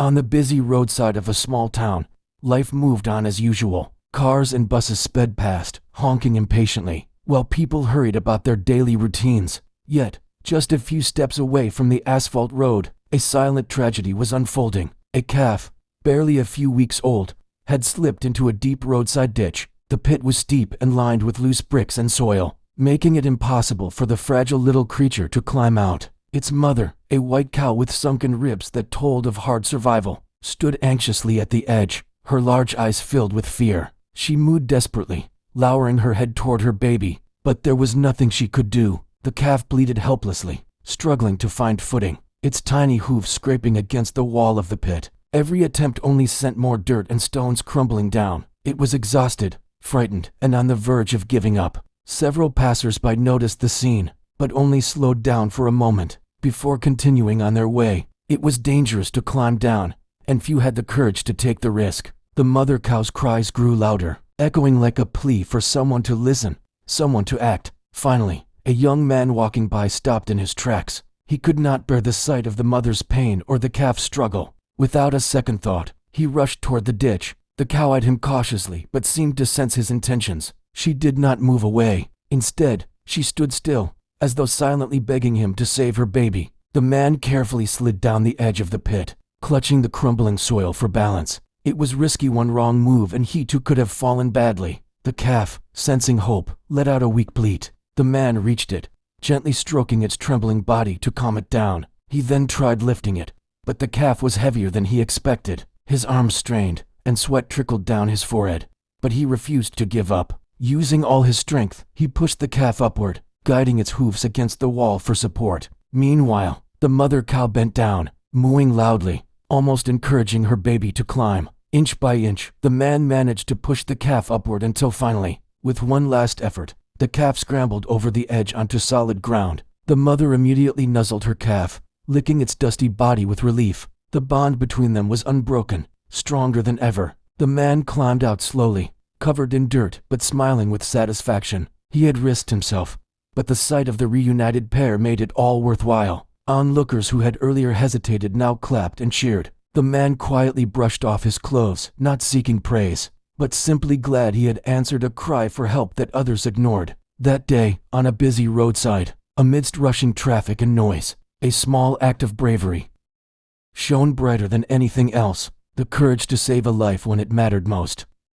On the busy roadside of a small town, life moved on as usual. Cars and buses sped past, honking impatiently, while people hurried about their daily routines. Yet, just a few steps away from the asphalt road, a silent tragedy was unfolding. A calf, barely a few weeks old, had slipped into a deep roadside ditch. The pit was steep and lined with loose bricks and soil, making it impossible for the fragile little creature to climb out. Its mother, a white cow with sunken ribs that told of hard survival, stood anxiously at the edge, her large eyes filled with fear. She mooed desperately, lowering her head toward her baby, but there was nothing she could do. The calf bleated helplessly, struggling to find footing, its tiny hooves scraping against the wall of the pit. Every attempt only sent more dirt and stones crumbling down. It was exhausted, frightened, and on the verge of giving up. Several passers-by noticed the scene, but only slowed down for a moment before continuing on their way. It was dangerous to climb down, and few had the courage to take the risk. The mother cow's cries grew louder, echoing like a plea for someone to listen, someone to act. Finally, a young man walking by stopped in his tracks. He could not bear the sight of the mother's pain or the calf's struggle. Without a second thought, he rushed toward the ditch. The cow eyed him cautiously but seemed to sense his intentions. She did not move away. Instead, she stood still, as though silently begging him to save her baby. The man carefully slid down the edge of the pit, clutching the crumbling soil for balance. It was risky. One wrong move and he too could have fallen badly. The calf, sensing hope, let out a weak bleat. The man reached it, gently stroking its trembling body to calm it down. He then tried lifting it, but the calf was heavier than he expected. His arms strained, and sweat trickled down his forehead. But he refused to give up. Using all his strength, he pushed the calf upward, guiding its hooves against the wall for support. Meanwhile, the mother cow bent down, mooing loudly, almost encouraging her baby to climb. Inch by inch, the man managed to push the calf upward until finally, with one last effort, the calf scrambled over the edge onto solid ground. The mother immediately nuzzled her calf, licking its dusty body with relief. The bond between them was unbroken, stronger than ever. The man climbed out slowly, covered in dirt but smiling with satisfaction. He had risked himself, but the sight of the reunited pair made it all worthwhile. Onlookers who had earlier hesitated now clapped and cheered. The man quietly brushed off his clothes, not seeking praise, but simply glad he had answered a cry for help that others ignored. That day, on a busy roadside, amidst rushing traffic and noise, a small act of bravery shone brighter than anything else, the courage to save a life when it mattered most.